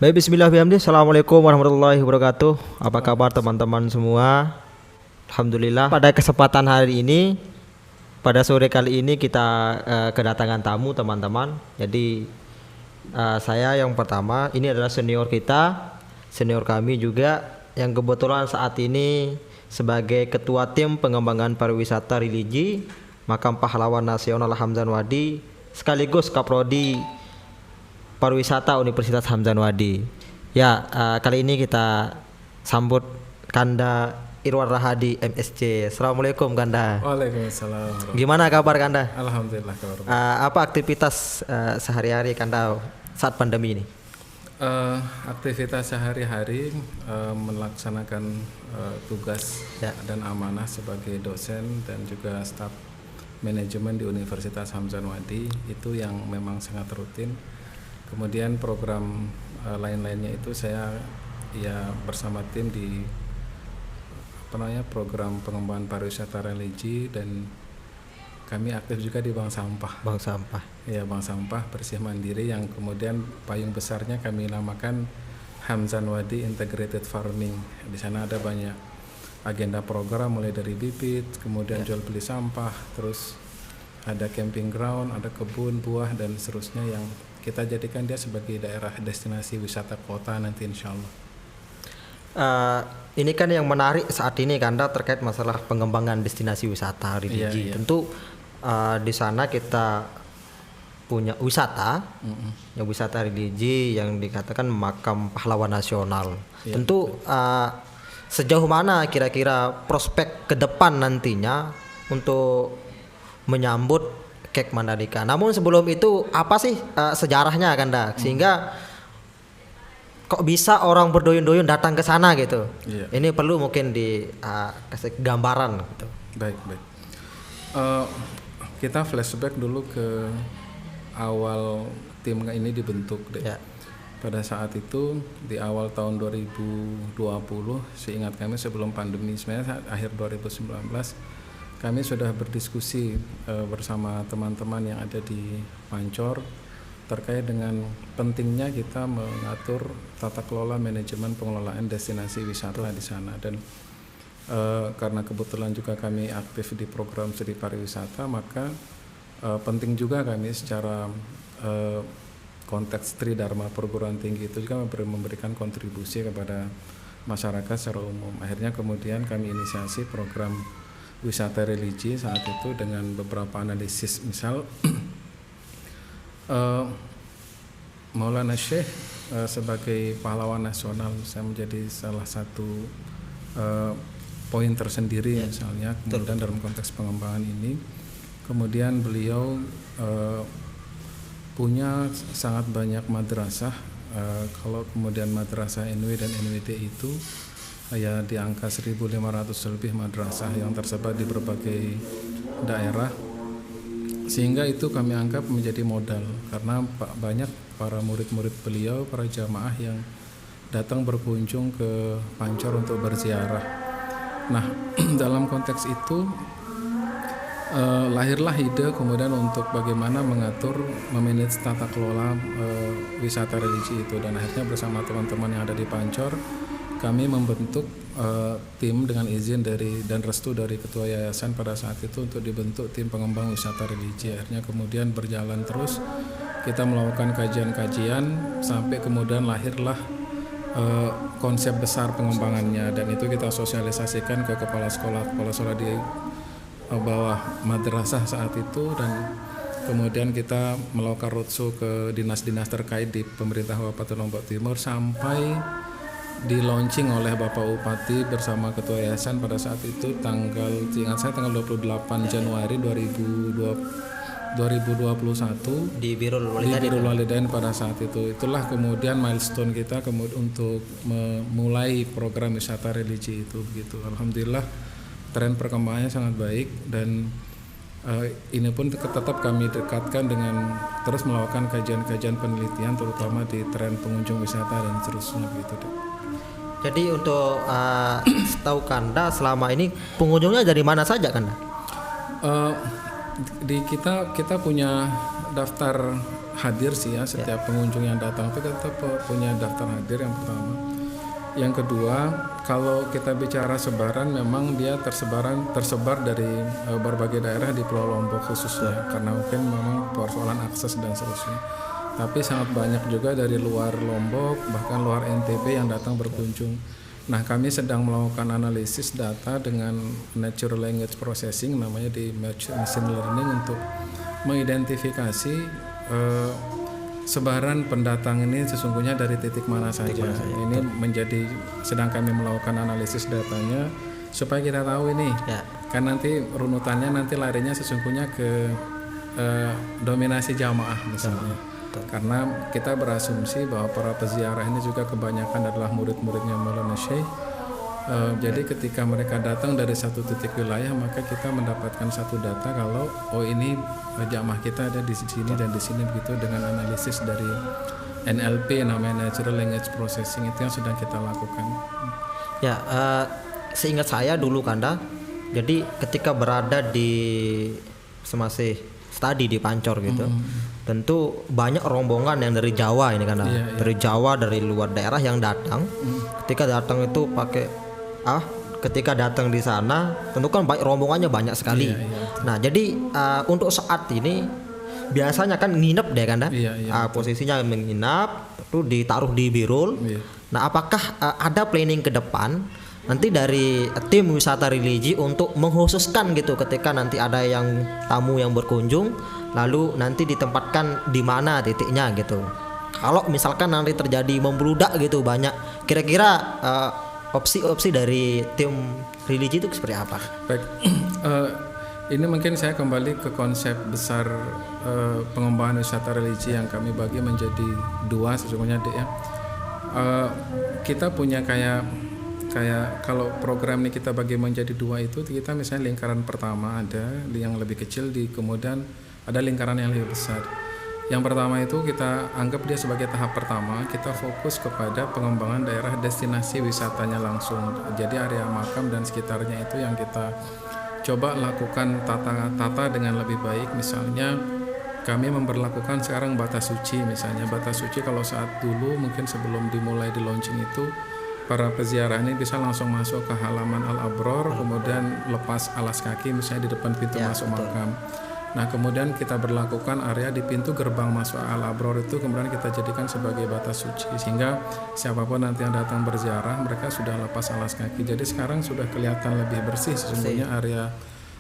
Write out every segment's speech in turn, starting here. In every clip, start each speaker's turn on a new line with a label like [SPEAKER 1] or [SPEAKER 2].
[SPEAKER 1] Baik, bismillahirrahmanirrahim. Assalamualaikum warahmatullahi wabarakatuh. Apa kabar teman-teman semua? Alhamdulillah, pada kesempatan hari ini, pada sore kali ini kita kedatangan tamu teman-teman. Jadi saya yang pertama, ini adalah senior kita, senior kami juga, yang kebetulan saat ini sebagai ketua tim pengembangan pariwisata religi Makam Pahlawan Nasional Hamzan Wadi, sekaligus Kaprodi Pariwisata Universitas Hamzan Wadi. Ya, kali ini kita sambut Kanda Irwan Rahadi MSc. Assalamualaikum Kanda.
[SPEAKER 2] Waalaikumsalam.
[SPEAKER 1] Gimana kabar Kanda?
[SPEAKER 2] Alhamdulillah kabar baik.
[SPEAKER 1] Apa aktivitas sehari-hari Kanda saat pandemi ini?
[SPEAKER 2] Aktivitas sehari-hari melaksanakan tugas dan amanah sebagai dosen dan juga staf manajemen di Universitas Hamzan Wadi, itu yang memang sangat rutin. Kemudian program lain-lainnya itu saya bersama tim di program pengembangan pariwisata religi, dan kami aktif juga di Bank Sampah.
[SPEAKER 1] Bank Sampah.
[SPEAKER 2] Ya, Bank Sampah bersih mandiri, yang kemudian payung besarnya kami namakan Hamzan Wadi Integrated Farming. Di sana ada banyak agenda program, mulai dari bibit, kemudian jual beli sampah, terus ada camping ground, ada kebun buah dan seterusnya, yang kita jadikan dia sebagai daerah destinasi wisata kota nanti insya Allah.
[SPEAKER 1] Ini kan yang menarik saat ini Kanda terkait masalah pengembangan destinasi wisata religi.
[SPEAKER 2] Iya.
[SPEAKER 1] Tentu di sana kita punya wisata, yang wisata religi yang dikatakan Makam Pahlawan Nasional.
[SPEAKER 2] Iya.
[SPEAKER 1] Tentu sejauh mana kira-kira prospek ke depan nantinya untuk menyambut Kek Mandalika. Namun sebelum itu apa sih sejarahnya Kanda sehingga kok bisa orang berduyun-duyun datang ke sana gitu?
[SPEAKER 2] Iya.
[SPEAKER 1] Ini perlu mungkin kasih gambaran gitu.
[SPEAKER 2] Baik. Kita flashback dulu ke awal tim ini dibentuk deh.
[SPEAKER 1] Ya.
[SPEAKER 2] Pada saat itu di awal tahun 2020, seingat kami sebelum pandemi, sebenarnya akhir 2019, kami sudah berdiskusi bersama teman-teman yang ada di Pancor terkait dengan pentingnya kita mengatur tata kelola manajemen pengelolaan destinasi wisata di sana. Dan karena kebetulan juga kami aktif di program studi pariwisata, maka penting juga kami secara konteks Tridharma perguruan tinggi itu juga memberikan kontribusi kepada masyarakat secara umum. Akhirnya kemudian kami inisiasi program wisata religi saat itu dengan beberapa analisis, misal Maulana Syekh sebagai pahlawan nasional saya menjadi salah satu poin tersendiri misalnya. Kemudian dalam konteks pengembangan ini, kemudian beliau punya sangat banyak madrasah. Kalau kemudian madrasah NW dan NWT itu ya di angka 1.500 lebih madrasah yang tersebar di berbagai daerah, sehingga itu kami anggap menjadi modal karena banyak para murid-murid beliau, para jamaah yang datang berkunjung ke Pancor untuk berziarah. Nah, dalam konteks itu lahirlah ide kemudian untuk bagaimana mengatur, memanage tata kelola wisata religi itu, dan akhirnya bersama teman-teman yang ada di Pancor kami membentuk tim dengan izin dari dan restu dari ketua yayasan pada saat itu untuk dibentuk tim pengembang wisata religi. Akhirnya kemudian berjalan terus, kita melakukan kajian-kajian sampai kemudian lahirlah konsep besar pengembangannya, dan itu kita sosialisasikan ke kepala sekolah di bawah madrasah saat itu, dan kemudian kita melakukan roadshow ke dinas-dinas terkait di pemerintah Kabupaten Lombok Timur sampai di launching oleh Bapak Bupati bersama Ketua Yayasan pada saat itu tanggal 28 Januari 2021
[SPEAKER 1] Di Birul
[SPEAKER 2] Walidain pada saat itu. Itulah kemudian milestone kita untuk memulai program wisata religi itu begitu. Alhamdulillah tren perkembangannya sangat baik, dan ini pun tetap kami dekatkan dengan terus melakukan kajian-kajian penelitian terutama di tren pengunjung wisata dan seterusnya gitu deh.
[SPEAKER 1] Jadi untuk setahu Kanda selama ini pengunjungnya dari mana saja Kanda?
[SPEAKER 2] Di kita punya daftar hadir sih ya, setiap pengunjung yang datang itu kita punya daftar hadir yang pertama. Yang kedua, kalau kita bicara sebaran, memang dia tersebar dari berbagai daerah di Pulau Lombok khususnya, karena mungkin memang persoalan akses dan seterusnya. Tapi sangat banyak juga dari luar Lombok, bahkan luar NTB yang datang berkunjung. Nah, kami sedang melakukan analisis data dengan natural language processing, namanya di machine learning, untuk mengidentifikasi sebaran pendatang ini sesungguhnya dari titik mana saja. Ini menjadi sedang kami melakukan analisis datanya supaya kita tahu ini. Kan nanti runutannya nanti larinya sesungguhnya ke dominasi jamaah misalnya. Karena kita berasumsi bahwa para peziarah ini juga kebanyakan adalah murid-muridnya Maulana Syekh. Jadi ketika mereka datang dari satu titik wilayah, maka kita mendapatkan satu data kalau ini jamaah kita ada di sini dan di sini, begitu, dengan analisis dari NLP, namanya Natural Language Processing, itu yang sedang kita lakukan.
[SPEAKER 1] Ya, seingat saya dulu Kanda, jadi ketika berada di semasih studi di Pancor gitu, tentu banyak rombongan yang dari Jawa ini Kanda, dari Jawa, dari luar daerah yang datang. Ketika datang itu ketika datang di sana tentu kan rombongannya banyak sekali. Nah, jadi untuk saat ini biasanya kan nginep deh Kanda, posisinya menginap, itu ditaruh di birul. Nah, apakah ada planning ke depan nanti dari tim wisata religi untuk mengkhususkan gitu, ketika nanti ada yang tamu yang berkunjung, lalu nanti ditempatkan di mana titiknya gitu? Kalau misalkan nanti terjadi membludak gitu banyak, kira-kira opsi-opsi dari tim religi itu seperti apa?
[SPEAKER 2] Baik, ini mungkin saya kembali ke konsep besar pengembangan wisata religi yang kami bagi menjadi dua sesungguhnya, Dek, ya. Kita punya kayak kalau program ini kita bagi menjadi dua, itu kita misalnya lingkaran pertama ada yang lebih kecil, kemudian ada lingkaran yang lebih besar. Yang pertama itu kita anggap dia sebagai tahap pertama, kita fokus kepada pengembangan daerah destinasi wisatanya langsung. Jadi area makam dan sekitarnya itu yang kita coba lakukan tata dengan lebih baik. Misalnya kami memperlakukan sekarang batas suci, misalnya batas suci kalau saat dulu mungkin sebelum dimulai di launching itu para peziarah ini bisa langsung masuk ke halaman Al-Abror, kemudian lepas alas kaki misalnya di depan pintu masuk makam. Nah, kemudian kita berlakukan area di pintu gerbang masuk Al-Abror itu kemudian kita jadikan sebagai batas suci, sehingga siapapun nanti yang datang berziarah mereka sudah lepas alas kaki. Jadi sekarang sudah kelihatan lebih bersih sesungguhnya area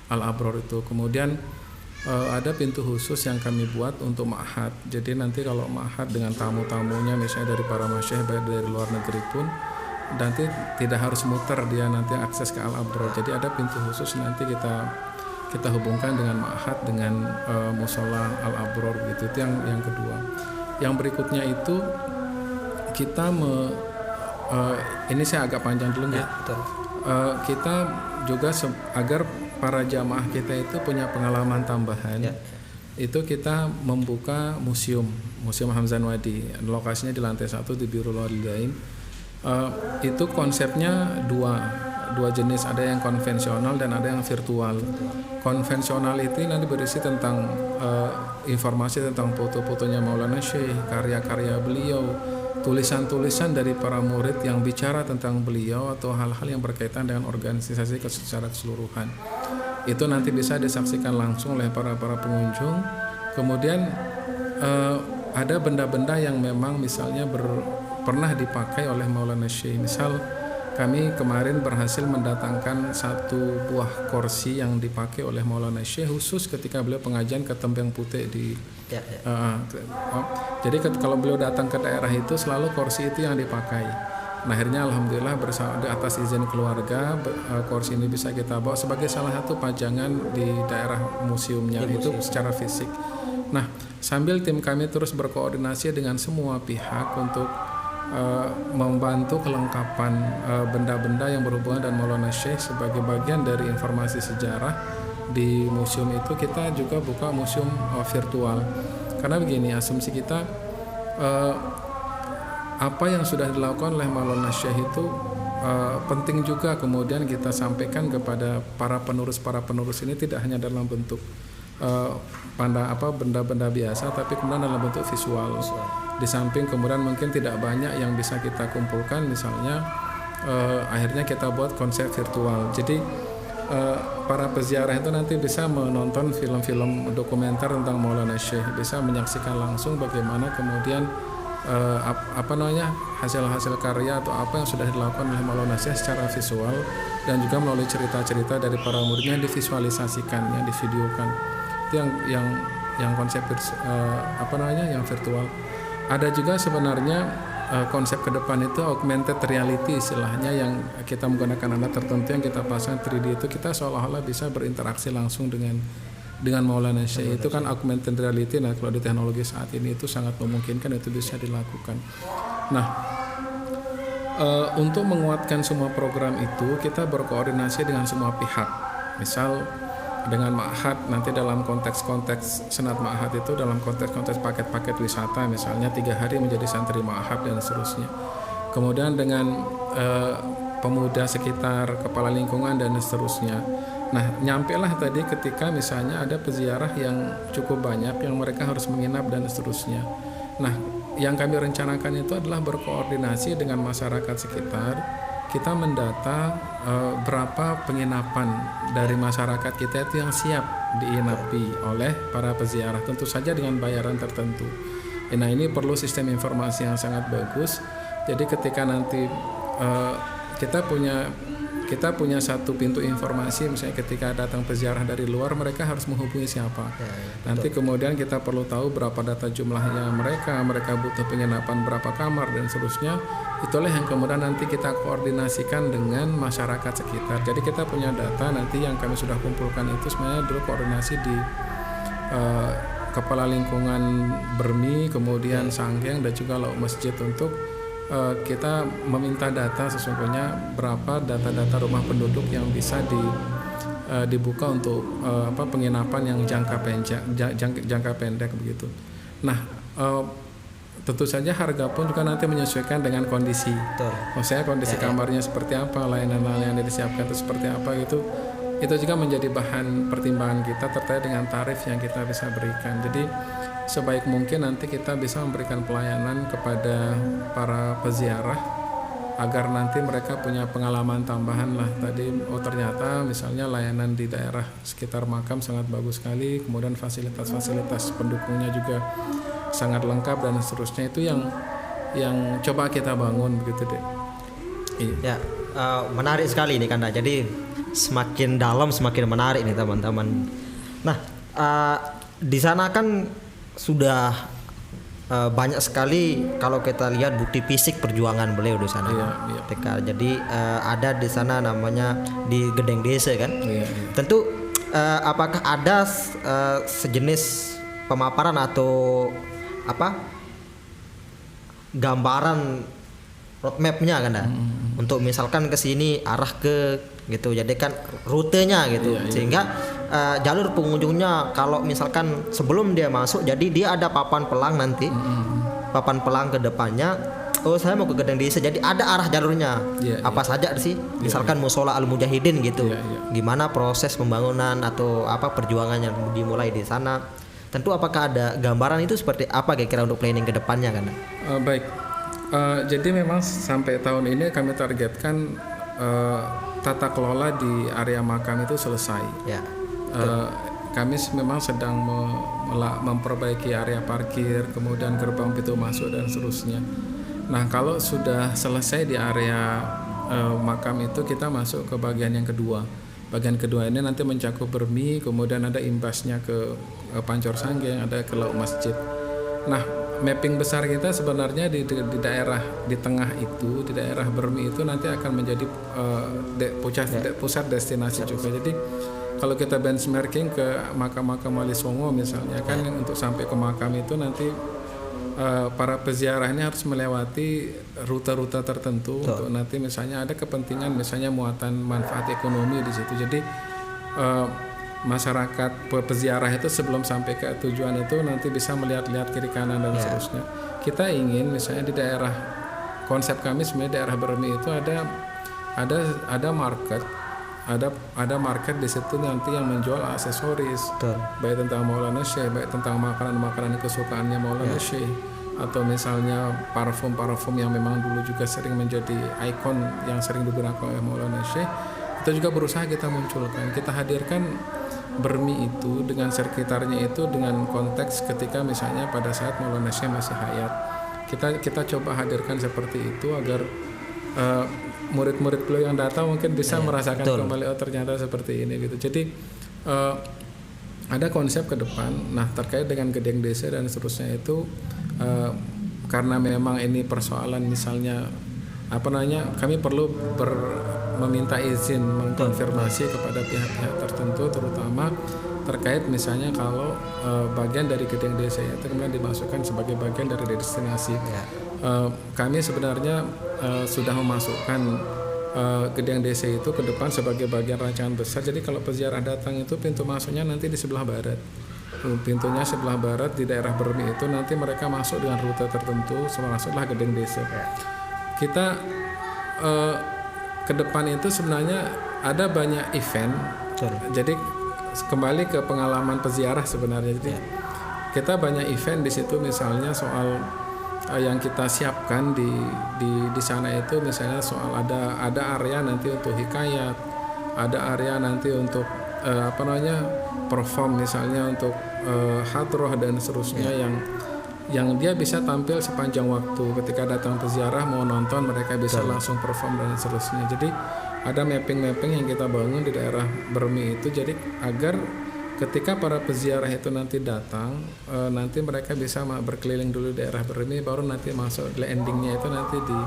[SPEAKER 2] Al-Abror itu. Kemudian ada pintu khusus yang kami buat untuk ma'had. Jadi nanti kalau ma'had dengan tamu-tamunya misalnya dari para masyayikh baik dari luar negeri pun, nanti tidak harus muter dia nanti akses ke Al-Abror. Jadi ada pintu khusus nanti kita hubungkan dengan ma'had dengan musola Al-Abror gitu. Itu yang kedua. Yang berikutnya itu kita ini saya agak panjang dulu ya. Kita juga agar para jamaah kita itu punya pengalaman tambahan. Itu kita membuka museum Hamzan Wadi. Lokasinya di lantai 1 di Birrul Walidain. Itu konsepnya dua jenis, ada yang konvensional dan ada yang virtual. Konvensional itu nanti berisi tentang informasi tentang foto-fotonya Maulana Syekh, karya-karya beliau, tulisan-tulisan dari para murid yang bicara tentang beliau atau hal-hal yang berkaitan dengan organisasi secara keseluruhan. Itu nanti bisa disaksikan langsung oleh para pengunjung. Kemudian ada benda-benda yang memang misalnya pernah dipakai oleh Maulana Syekh. Misal kami kemarin berhasil mendatangkan satu buah kursi yang dipakai oleh Maulana Syekh khusus ketika beliau pengajian ke Tembeng Putih di jadi kalau beliau datang ke daerah itu selalu kursi itu yang dipakai. Nah, akhirnya alhamdulillah di atas izin keluarga kursi ini bisa kita bawa sebagai salah satu pajangan di daerah museumnya itu secara fisik. Nah, sambil tim kami terus berkoordinasi dengan semua pihak untuk membantu kelengkapan benda-benda yang berhubungan dengan Maulana Syekh sebagai bagian dari informasi sejarah di museum itu. Kita juga buka museum virtual karena begini, asumsi kita apa yang sudah dilakukan oleh Maulana Syekh itu penting juga kemudian kita sampaikan kepada para penerus ini, tidak hanya dalam bentuk benda-benda biasa, tapi kemudian dalam bentuk visual. Di samping kemudian mungkin tidak banyak yang bisa kita kumpulkan, misalnya akhirnya kita buat konsep virtual. Jadi para peziarah itu nanti bisa menonton film-film dokumenter tentang Maulana Syekh, bisa menyaksikan langsung bagaimana kemudian hasil-hasil karya atau apa yang sudah dilakukan oleh Maulana Syekh secara visual, dan juga melalui cerita-cerita dari para muridnya divisualisasikan, yang divideokan. Itu yang konsep yang virtual. Ada juga sebenarnya konsep ke depan itu augmented reality istilahnya, yang kita menggunakan alat tertentu yang kita pasang 3D itu, kita seolah-olah bisa berinteraksi langsung dengan Maulana Syekh. Itu kan augmented reality. Nah, kalau di teknologi saat ini itu sangat memungkinkan itu bisa dilakukan. Nah, untuk menguatkan semua program itu kita berkoordinasi dengan semua pihak. Misal dengan Ma'had, nanti dalam konteks Senat Ma'had itu dalam konteks paket-paket wisata, misalnya 3 hari menjadi santri Ma'had dan seterusnya. Kemudian dengan pemuda sekitar, kepala lingkungan dan seterusnya. Nah, nyampelah tadi ketika misalnya ada peziarah yang cukup banyak yang mereka harus menginap dan seterusnya. Nah, yang kami rencanakan itu adalah berkoordinasi dengan masyarakat sekitar. Kita mendata berapa penginapan dari masyarakat kita itu yang siap diinapi oleh para peziarah, tentu saja dengan bayaran tertentu. Nah, ini perlu sistem informasi yang sangat bagus. Jadi ketika nanti kita punya satu pintu informasi, misalnya ketika datang peziarah dari luar, mereka harus menghubungi siapa. Nanti kemudian kita perlu tahu berapa data jumlahnya mereka butuh penginapan berapa kamar dan seterusnya. Itulah yang kemudian nanti kita koordinasikan dengan masyarakat sekitar. Jadi kita punya data nanti yang kami sudah kumpulkan itu sebenarnya dulu koordinasi di kepala lingkungan Bermi, kemudian Sanggeng dan juga Lauk Masjid, untuk kita meminta data sesungguhnya berapa data-data rumah penduduk yang bisa dibuka untuk penginapan yang jangka pendek begitu. Nah, tentu saja harga pun juga nanti menyesuaikan dengan kondisi. Maksudnya kondisi kamarnya seperti apa, layanan yang disiapkan itu seperti apa gitu. Itu juga menjadi bahan pertimbangan kita terkait dengan tarif yang kita bisa berikan. Jadi sebaik mungkin nanti kita bisa memberikan pelayanan kepada para peziarah agar nanti mereka punya pengalaman tambahan lah. Tadi ternyata misalnya layanan di daerah sekitar makam sangat bagus sekali, kemudian fasilitas pendukungnya juga sangat lengkap dan seterusnya. Itu yang coba kita bangun begitu deh.
[SPEAKER 1] Ya, menarik sekali ini Kanda. Jadi semakin dalam semakin menarik nih teman-teman. Nah, di sana kan sudah banyak sekali kalau kita lihat bukti fisik perjuangan beliau di sana.
[SPEAKER 2] Iya.
[SPEAKER 1] Jadi ada di sana namanya di Gedeng Desa kan.
[SPEAKER 2] Iya.
[SPEAKER 1] Tentu apakah ada sejenis pemaparan atau gambaran roadmapnya kan untuk misalkan ke sini arah ke gitu, jadi kan rutenya gitu.
[SPEAKER 2] Iya.
[SPEAKER 1] Sehingga jalur pengunjungnya kalau misalkan sebelum dia masuk, jadi dia ada papan pelang nanti, papan pelang ke depannya. Oh, saya mau ke Gedeng Desa, jadi ada arah jalurnya. Apa saja sih, misalkan Musola Al Mujahidin gitu. Gimana proses pembangunan atau perjuangan yang dimulai di sana. Tentu apakah ada gambaran itu seperti apa kira-kira untuk planning ke depannya kan?
[SPEAKER 2] Baik. Jadi memang sampai tahun ini kami targetkan tata kelola di area makam itu selesai.
[SPEAKER 1] Ya.
[SPEAKER 2] Kami memang sedang memperbaiki area parkir, kemudian gerbang pintu masuk dan seterusnya. Nah, kalau sudah selesai di area makam itu, kita masuk ke bagian yang kedua. Bagian kedua ini nanti mencakup Bermi, kemudian ada imbasnya ke Pancor Sanggeng, ada ke Lauk Masjid. Nah, mapping besar kita sebenarnya di daerah di tengah itu, di daerah Bermi itu nanti akan menjadi pusat destinasi juga. Jadi kalau kita benchmarking ke makam-makam Wali Songo misalnya kan, untuk sampai ke makam itu nanti para peziarah ini harus melewati rute-rute tertentu. Untuk nanti misalnya ada kepentingan misalnya muatan manfaat ekonomi di situ. Jadi masyarakat peziarah itu sebelum sampai ke tujuan itu nanti bisa melihat-lihat kiri kanan dan seterusnya. Kita ingin misalnya di daerah, konsep kami sebenarnya daerah Bermi itu ada market ada market di situ nanti yang menjual aksesoris,
[SPEAKER 1] Betul.
[SPEAKER 2] baik tentang Maulana Syekh, baik tentang makanan-makanan kesukaannya Maulana Syekh, atau misalnya parfum-parfum yang memang dulu juga sering menjadi ikon yang sering digunakan oleh Maulana Syekh. Kita juga berusaha kita munculkan, kita hadirkan Bermi itu dengan sekitarnya itu dengan konteks ketika misalnya pada saat Maulana Syekh masih hayat. Kita coba hadirkan seperti itu agar murid-murid beliau yang datang mungkin bisa merasakan kembali, oh ternyata seperti ini gitu. Jadi ada konsep ke depan. Nah, terkait dengan Gedeng Desa dan seterusnya itu karena memang ini persoalan misalnya kami perlu meminta izin mengkonfirmasi kepada pihak-pihak tertentu, terutama terkait misalnya kalau bagian dari Gedeng Desa itu kemudian dimasukkan sebagai bagian dari destinasi. Kami sebenarnya sudah memasukkan Gedeng Desa itu ke depan sebagai bagian rancangan besar. Jadi kalau peziarah datang itu pintu masuknya nanti di sebelah barat. Pintunya sebelah barat di daerah Bermi itu nanti mereka masuk dengan rute tertentu, masuklah Gedeng Desa. Kita ke depan itu sebenarnya ada banyak event. Jadi kembali ke pengalaman peziarah sebenarnya. Jadi kita banyak event di situ, misalnya soal yang kita siapkan di sana itu misalnya soal ada area nanti untuk hikayat, ada area nanti untuk perform misalnya untuk hadroh dan seterusnya yang dia bisa tampil sepanjang waktu. Ketika datang peziarah mau nonton, mereka bisa langsung perform dan seterusnya. Jadi ada mapping yang kita bangun di daerah Bermi itu, jadi agar ketika para peziarah itu nanti datang, nanti mereka bisa berkeliling dulu daerah Bermi, baru nanti masuk endingnya itu nanti di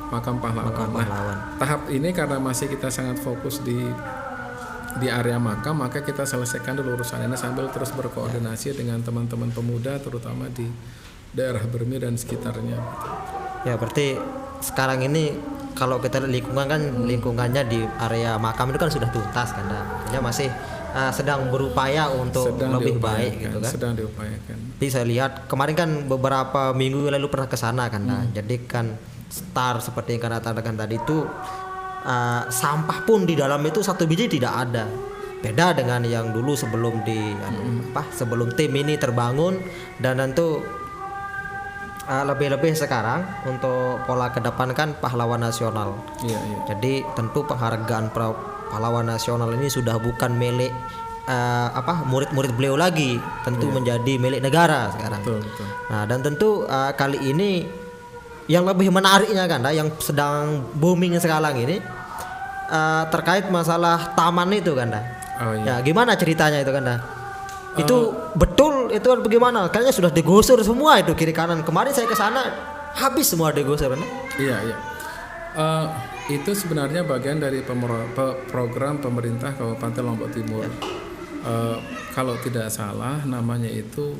[SPEAKER 2] Makam Pahlawan. Nah, tahap ini karena masih kita sangat fokus di area makam, maka kita selesaikan dulu urusan ini sambil terus berkoordinasi dengan teman-teman pemuda, terutama di daerah Bermi dan sekitarnya.
[SPEAKER 1] Ya, berarti sekarang ini kalau kita lingkungan kan lingkungannya di area makam itu kan sudah tuntas kan, artinya masih sedang berupaya untuk lebih baik gitu kan.
[SPEAKER 2] Sedang diupayakan.
[SPEAKER 1] Jadi saya lihat kemarin kan beberapa minggu lalu pernah ke sana kan. Jadi kan star seperti yang Anda katakan tadi itu sampah pun di dalam itu satu biji tidak ada. Beda dengan yang dulu sebelum sebelum tim ini terbangun, dan tentu lebih-lebih sekarang untuk pola ke depan kan pahlawan nasional. Jadi tentu penghargaan pahlawan nasional ini sudah bukan milik murid-murid beliau lagi, tentu menjadi milik negara sekarang.
[SPEAKER 2] Betul.
[SPEAKER 1] Nah, dan tentu kali ini yang lebih menariknya kan, yang sedang booming sekarang ini terkait masalah taman itu kan. Ya, gimana ceritanya itu kan? Itu betul itu bagaimana? Kayaknya sudah digusur semua itu kiri kanan. Kemarin saya ke sana habis semua digusur kan?
[SPEAKER 2] Iya. Itu sebenarnya bagian dari program pemerintah Kabupaten Lombok Timur. Kalau tidak salah namanya itu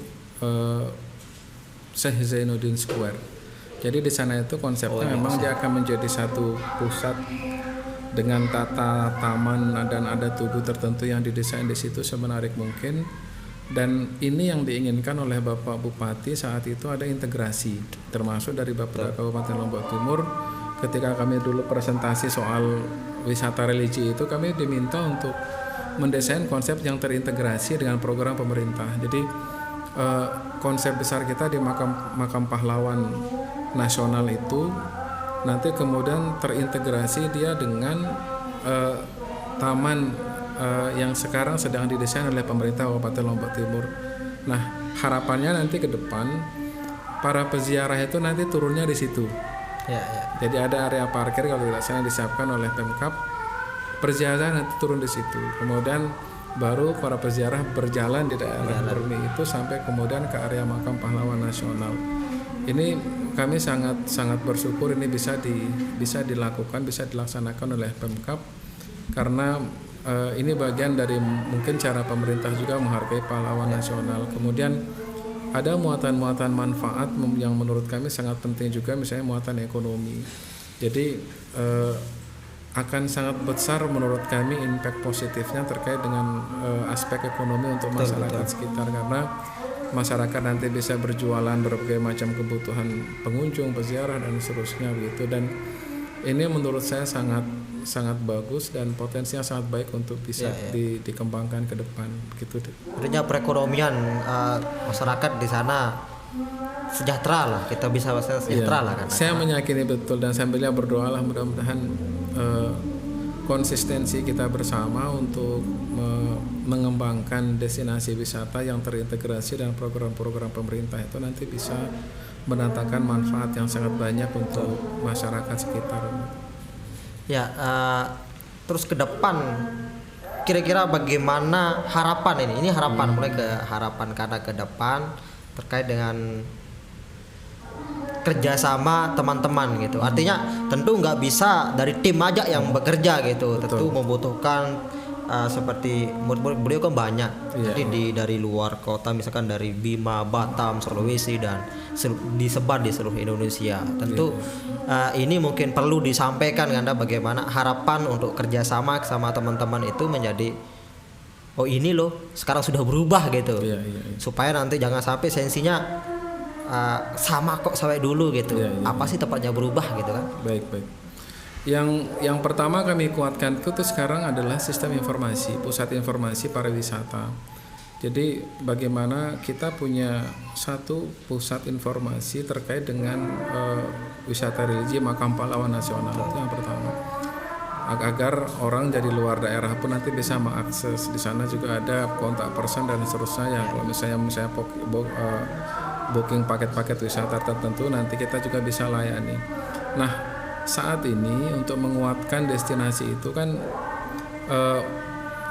[SPEAKER 2] Syekh Zainuddin Square. Jadi di sana itu konsepnya memang dia akan menjadi satu pusat dengan tata taman dan ada tugu tertentu yang didesain di situ semenarik mungkin. Dan ini yang diinginkan oleh Bapak Bupati saat itu, ada integrasi termasuk dari Bapak Kabupaten Lombok Timur. Ketika kami dulu presentasi soal wisata religi itu, kami diminta untuk mendesain konsep yang terintegrasi dengan program pemerintah. Jadi konsep besar kita di makam pahlawan nasional itu nanti kemudian terintegrasi dia dengan taman yang sekarang sedang didesain oleh pemerintah Kabupaten Lombok Timur. Nah, harapannya nanti ke depan para peziarah itu nanti turunnya di situ. Jadi ada area parkir kalau tidak salah disiapkan oleh Pemkab. Peziarah nanti turun di situ. Kemudian baru para peziarah berjalan di daerah Bermi itu sampai kemudian ke area makam pahlawan nasional. Ini kami sangat bersyukur ini bisa dilakukan, bisa dilaksanakan oleh Pemkab, karena ini bagian dari mungkin cara pemerintah juga menghargai pahlawan nasional. Kemudian ada muatan-muatan manfaat yang menurut kami sangat penting juga, misalnya muatan ekonomi. Jadi akan sangat besar menurut kami impact positifnya terkait dengan aspek ekonomi untuk masyarakat sekitar, karena masyarakat nanti bisa berjualan berbagai macam kebutuhan pengunjung, peziarah dan seterusnya begitu. Dan ini menurut saya sangat sangat bagus dan potensinya sangat baik untuk bisa dikembangkan ke depan gitu.
[SPEAKER 1] Artinya perekonomian masyarakat di sana sejahtera lah, kita bisa sejahtera lah kan.
[SPEAKER 2] Saya meyakini betul dan sambilnya berdoa lah mudah-mudahan konsistensi kita bersama untuk mengembangkan destinasi wisata yang terintegrasi dan program-program pemerintah itu nanti bisa mendatangkan manfaat yang sangat banyak untuk masyarakat sekitar.
[SPEAKER 1] Ya, terus ke depan kira-kira bagaimana harapan ini? Ini harapan mulai ke harapan karena ke depan terkait dengan kerjasama teman-teman gitu. Artinya tentu nggak bisa dari tim aja yang bekerja gitu. Tentu membutuhkan seperti beliau kan banyak. Jadi dari luar kota misalkan dari Bima, Batam, Sulawesi dan disebar di seluruh Indonesia. Tentu ini mungkin perlu disampaikan karena bagaimana harapan untuk kerjasama sama teman-teman itu menjadi ini loh sekarang sudah berubah gitu. Supaya nanti jangan sampai sensinya sama kok sampai dulu gitu. Apa sih tepatnya berubah gitu kan?
[SPEAKER 2] Baik. Yang pertama kami kuatkan itu sekarang adalah sistem informasi, pusat informasi pariwisata. Jadi bagaimana kita punya satu pusat informasi terkait dengan wisata religi makam pahlawan nasional, itu yang pertama. Agar orang dari luar daerah pun nanti bisa mengakses. Di sana juga ada kontak person dan seterusnya. Kalau misalnya booking paket-paket wisata tertentu nanti kita juga bisa layani. Nah, saat ini untuk menguatkan destinasi itu kan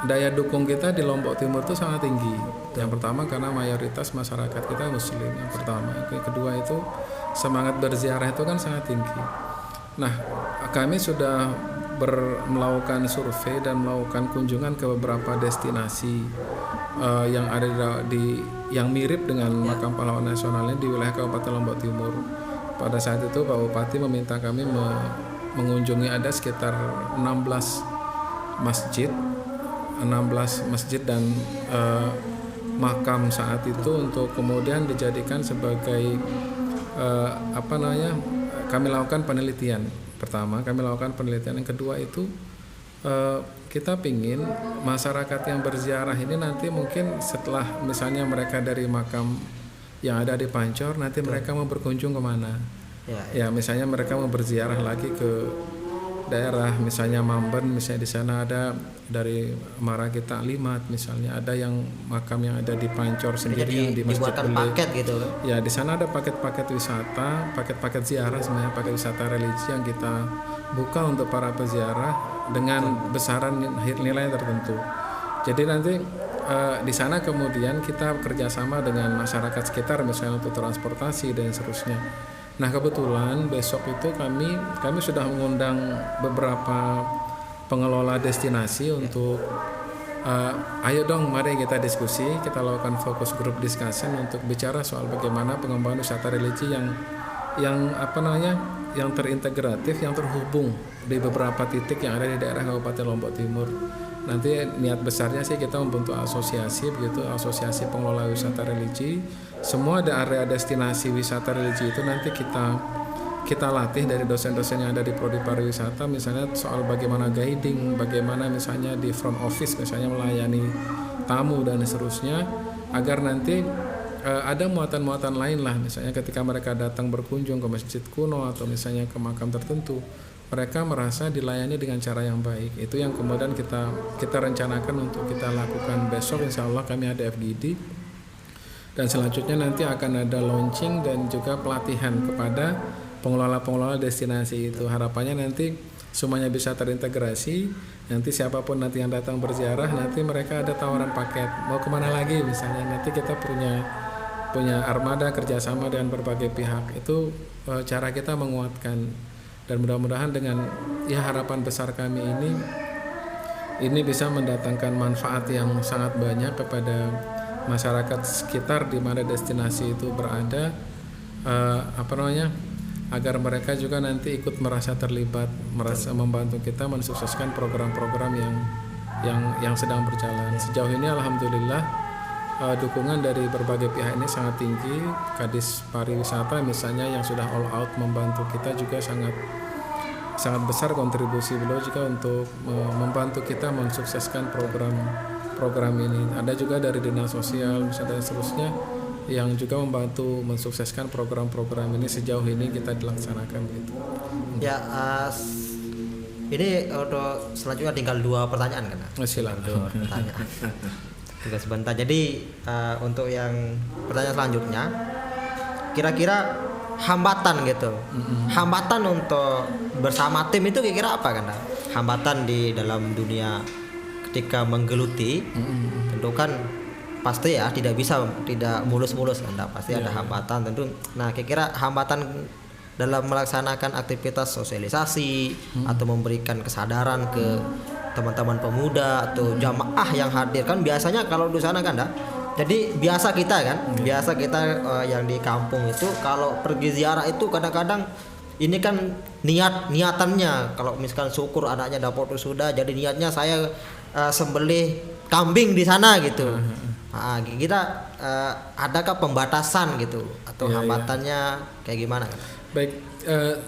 [SPEAKER 2] daya dukung kita di Lombok Timur itu sangat tinggi. Yang pertama karena mayoritas masyarakat kita Muslim, yang pertama. Yang kedua itu semangat berziarah itu kan sangat tinggi. Nah, kami sudah melakukan survei dan melakukan kunjungan ke beberapa destinasi yang ada yang mirip dengan makam pahlawan nasionalnya di wilayah Kabupaten Lombok Timur. Pada saat itu Pak Bupati meminta kami mengunjungi ada sekitar 16 masjid dan makam saat itu untuk kemudian dijadikan sebagai kami lakukan penelitian. Pertama kami lakukan penelitian, yang kedua itu kita pingin masyarakat yang berziarah ini nanti mungkin setelah misalnya mereka dari makam yang ada di Pancor, nanti mereka mau berkunjung kemana? Ya misalnya mereka mau berziarah lagi ke daerah misalnya Mamben, misalnya di sana ada dari Maragita Limat, misalnya ada yang makam yang ada di Pancor sendiri yang di Masjid
[SPEAKER 1] paket gitu.
[SPEAKER 2] Ya di sana ada paket-paket wisata, paket-paket ziarah sebenarnya, paket wisata religi yang kita buka untuk para peziarah dengan besaran nilai tertentu. Jadi nanti di sana kemudian kita kerjasama dengan masyarakat sekitar misalnya untuk transportasi dan seterusnya. Nah kebetulan besok itu kami sudah mengundang beberapa pengelola destinasi untuk ayo dong mari kita diskusi, kita lakukan fokus group discussion untuk bicara soal bagaimana pengembangan wisata religi yang terintegratif, yang terhubung di beberapa titik yang ada di daerah Kabupaten Lombok Timur. Nanti niat besarnya sih kita membentuk asosiasi begitu, asosiasi pengelola wisata religi. Semua ada area destinasi wisata religi itu nanti kita latih dari dosen-dosen yang ada di prodi pariwisata, misalnya soal bagaimana guiding, bagaimana misalnya di front office misalnya melayani tamu dan seterusnya, agar nanti ada muatan-muatan lain lah, misalnya ketika mereka datang berkunjung ke masjid kuno atau misalnya ke makam tertentu, mereka merasa dilayani dengan cara yang baik. Itu yang kemudian kita rencanakan untuk kita lakukan besok. Insya Allah kami ada FGD dan selanjutnya nanti akan ada launching dan juga pelatihan kepada pengelola-pengelola destinasi itu. Harapannya nanti semuanya bisa terintegrasi. Nanti siapapun nanti yang datang berziarah, nanti mereka ada tawaran paket mau kemana lagi misalnya. Nanti kita punya armada kerjasama dengan berbagai pihak. Itu cara kita menguatkan. Dan mudah-mudahan dengan harapan besar kami ini bisa mendatangkan manfaat yang sangat banyak kepada masyarakat sekitar di mana destinasi itu berada, agar mereka juga nanti ikut merasa terlibat, merasa membantu kita mensukseskan program-program yang sedang berjalan. Sejauh ini alhamdulillah dukungan dari berbagai pihak ini sangat tinggi. Kadis pariwisata misalnya yang sudah all out membantu kita juga sangat sangat besar kontribusi beliau juga untuk membantu kita mensukseskan program ini. Ada juga dari dinas sosial misalnya dan seterusnya yang juga membantu mensukseskan program-program ini sejauh ini kita dilaksanakan gitu.
[SPEAKER 1] Ya, ini untuk selanjutnya tinggal 2 pertanyaan kan?
[SPEAKER 2] Silakan.
[SPEAKER 1] 2 pertanyaan. Tinggal sebentar. Jadi untuk yang pertanyaan selanjutnya, kira-kira hambatan gitu, hambatan untuk bersama tim itu kira-kira apa kan? Hambatan di dalam dunia ketika menggeluti, tentu kan pasti ya tidak mulus-mulus kan, pasti ada hambatan tentu. Nah, kira-kira hambatan dalam melaksanakan aktivitas sosialisasi atau memberikan kesadaran ke teman-teman pemuda atau jamaah yang hadir kan biasanya kalau di sana kan jadi biasa kita yang di kampung itu kalau pergi ziarah itu kadang-kadang ini kan niatannya kalau misalkan syukur anaknya dapat sudah jadi niatnya saya sembelih kambing di sana gitu. Kita adakah pembatasan gitu atau hambatannya kayak gimana kan?
[SPEAKER 2] Baik,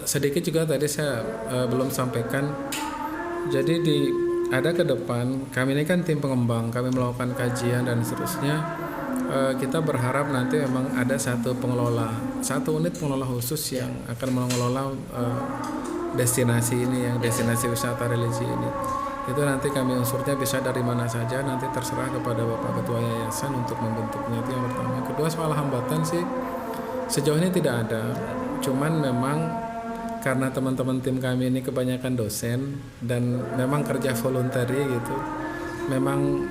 [SPEAKER 2] sedikit juga tadi saya belum sampaikan. Jadi ada ke depan kami ini kan tim pengembang, kami melakukan kajian dan seterusnya. Kita berharap nanti memang ada satu unit pengelola khusus yang akan mengelola destinasi ini, yang destinasi wisata religi ini. Itu nanti kami unsurnya bisa dari mana saja, nanti terserah kepada Bapak Ketua Yayasan untuk membentuknya. Itu yang pertama. Kedua, soal hambatan sih sejauh ini tidak ada. Cuman memang karena teman-teman tim kami ini kebanyakan dosen dan memang kerja voluntary gitu, memang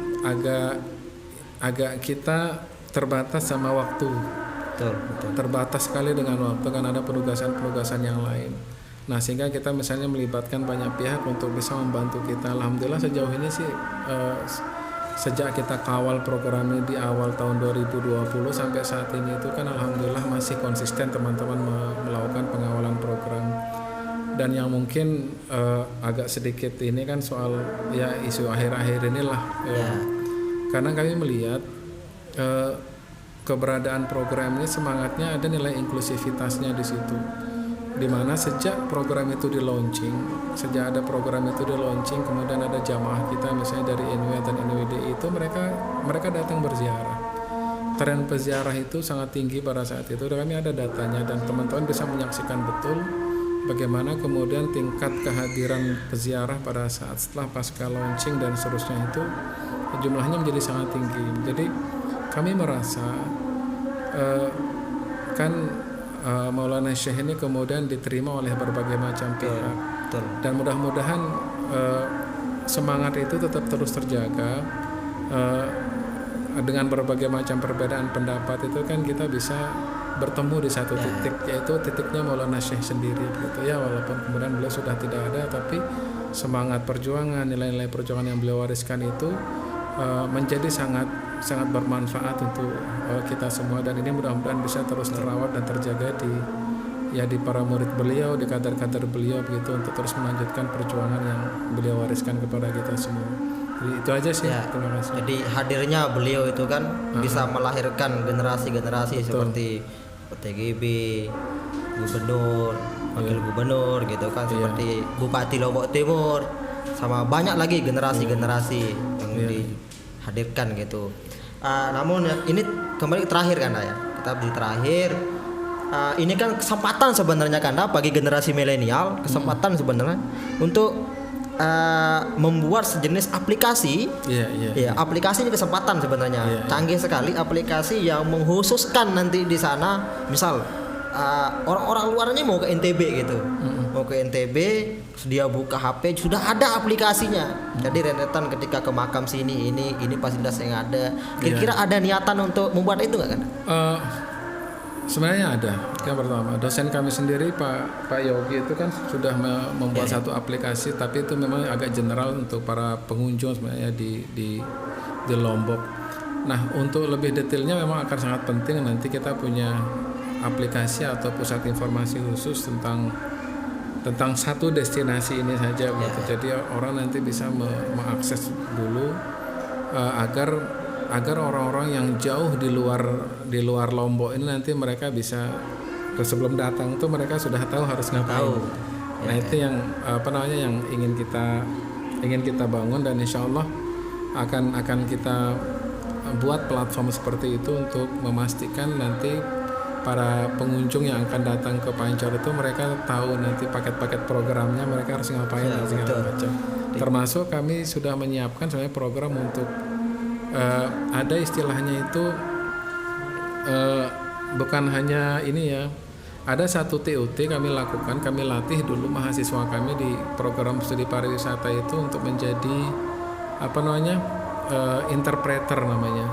[SPEAKER 2] agak kita terbatas sama waktu. Betul. Terbatas sekali dengan waktu kan ada penugasan yang lain. Nah, sehingga kita misalnya melibatkan banyak pihak untuk bisa membantu kita. Alhamdulillah sejauh ini sih sejak kita kawal program ini di awal tahun 2020 sampai saat ini itu kan alhamdulillah masih konsisten teman-teman melakukan pengawalan program. Dan yang mungkin agak sedikit ini kan soal ya isu akhir-akhir inilah. Karena kami melihat keberadaan program ini semangatnya ada nilai inklusivitasnya di situ. Dimana sejak program itu di launching, kemudian ada jamaah kita misalnya dari NW dan NWD itu mereka datang berziarah. Tren peziarah itu sangat tinggi pada saat itu dan kami ada datanya dan teman-teman bisa menyaksikan betul bagaimana kemudian tingkat kehadiran peziarah pada saat setelah pasca launching dan seterusnya itu jumlahnya menjadi sangat tinggi. Jadi kami merasa Maulana Syekh ini kemudian diterima oleh berbagai macam pihak. Dan mudah-mudahan semangat itu tetap terus terjaga. Dengan berbagai macam perbedaan pendapat itu kan kita bisa bertemu di satu titik, yaitu titiknya Maulana Syekh sendiri gitu ya. Walaupun kemudian beliau sudah tidak ada, tapi semangat perjuangan, nilai-nilai perjuangan yang beliau wariskan itu menjadi sangat bermanfaat untuk kita semua, dan ini mudah-mudahan bisa terus terawat dan terjaga di para murid beliau, di kader-kader beliau begitu, untuk terus melanjutkan perjuangan yang beliau wariskan kepada kita semua. Jadi itu aja sih. Terima kasih.
[SPEAKER 1] Jadi hadirnya beliau itu kan bisa melahirkan generasi-generasi seperti PTGB, gubernur, wakil gubernur gitu kan, seperti Bupati Lombok Timur, sama banyak lagi generasi-generasi yang dihadirkan gitu. Namun ini kembali terakhir kan ya, kita di terakhir ini kan kesempatan sebenarnya kan bagi generasi milenial, kesempatan sebenarnya untuk membuat sejenis aplikasi. Aplikasi ini kesempatan sebenarnya. Canggih sekali aplikasi yang mengkhususkan nanti di sana, misal orang-orang luarnya mau ke NTB gitu, mau ke NTB, dia buka HP sudah ada aplikasinya. Jadi rentetan ketika ke makam sini ini fasilitas yang ada. Kira-kira ada niatan untuk membuat itu nggak kan?
[SPEAKER 2] Sebenarnya ada. Yang pertama, dosen kami sendiri Pak Yogi itu kan sudah membuat satu aplikasi, tapi itu memang agak general untuk para pengunjung sebenarnya di Lombok. Nah, untuk lebih detailnya memang akan sangat penting nanti kita punya aplikasi atau pusat informasi khusus tentang satu destinasi ini saja gitu. Jadi orang nanti bisa mengakses dulu agar orang-orang yang jauh di luar Lombok ini nanti mereka bisa sebelum datang tuh mereka sudah tahu harus ngapain. Nah itu yang yang ingin kita bangun, dan insya Allah akan kita buat platform seperti itu untuk memastikan nanti para pengunjung yang akan datang ke Pancor itu mereka tahu nanti paket-paket programnya mereka harus ngapain dan segala macam. Termasuk kami sudah menyiapkan sebenarnya program untuk ada istilahnya itu bukan hanya ini ya, ada satu TUT kami lakukan, kami latih dulu mahasiswa kami di program studi pariwisata itu untuk menjadi interpreter namanya.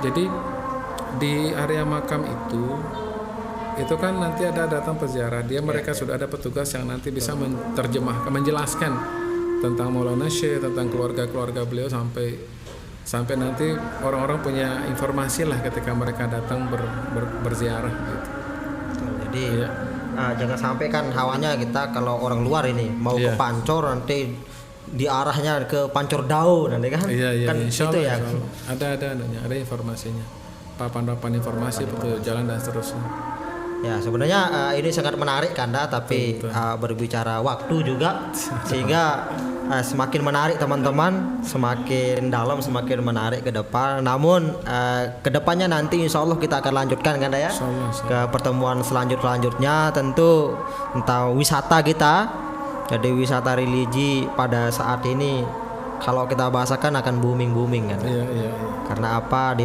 [SPEAKER 2] Jadi di area makam itu kan nanti ada datang peziarah, mereka sudah ada petugas yang nanti bisa menerjemahkan, menjelaskan tentang Maulana Syekh, tentang keluarga beliau sampai nanti orang-orang punya informasi lah ketika mereka datang berziarah gitu.
[SPEAKER 1] Jadi jangan sampai kan hawanya kita kalau orang luar ini mau ke Pancor nanti diarahnya ke Pancor Dao nanti kan.
[SPEAKER 2] Iya,
[SPEAKER 1] kan
[SPEAKER 2] insya
[SPEAKER 1] itu
[SPEAKER 2] Allah,
[SPEAKER 1] ya.
[SPEAKER 2] ada informasinya. Papan-papan informasi petunjuk jalan dan seterusnya.
[SPEAKER 1] Ya sebenarnya ini sangat menarik Kanda, tapi berbicara waktu juga sehingga semakin menarik teman-teman, semakin dalam, semakin menarik ke depan. Namun kedepannya nanti insya Allah kita akan lanjutkan Kanda ya, ke pertemuan selanjutnya tentu tentang wisata kita. Jadi wisata religi pada saat ini kalau kita bahasakan akan booming kan.
[SPEAKER 2] Iya.
[SPEAKER 1] Karena apa? Di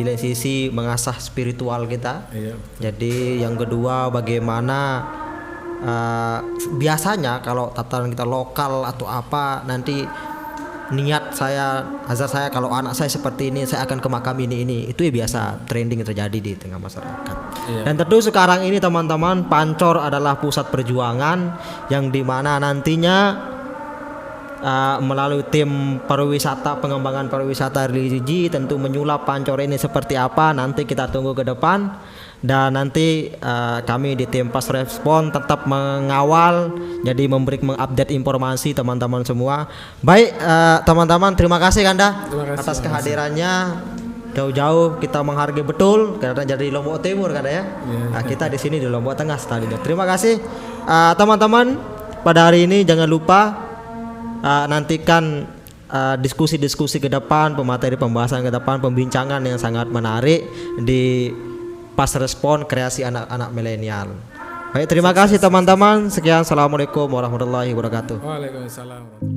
[SPEAKER 1] lain sisi mengasah spiritual kita.
[SPEAKER 2] Iya.
[SPEAKER 1] Jadi yang kedua bagaimana biasanya kalau tataran kita lokal atau apa, nanti niat azar saya kalau anak saya seperti ini saya akan ke makam ini itu ya biasa trending terjadi di tengah masyarakat. Iya. Dan tentu sekarang ini teman-teman, Pancor adalah pusat perjuangan yang dimana nantinya melalui tim pengembangan pariwisata religi tentu menyulap Pancor ini seperti apa nanti kita tunggu ke depan. Dan nanti kami di tim Fast Respon tetap mengawal, jadi mengupdate informasi teman-teman semua. Baik teman-teman, terima kasih Kanda atas kehadirannya. Jauh-jauh kita menghargai betul karena jadi Lombok Timur Kanda ya. Kita di sini di Lombok Tengah tadinya. Terima kasih teman-teman. Pada hari ini jangan lupa nantikan diskusi-diskusi ke depan, pemateri pembahasan ke depan, pembincangan yang sangat menarik di Fast Respon kreasi anak-anak milenial. Baik, terima kasih teman-teman. Sekian, assalamualaikum warahmatullahi wabarakatuh.
[SPEAKER 2] Waalaikumsalam.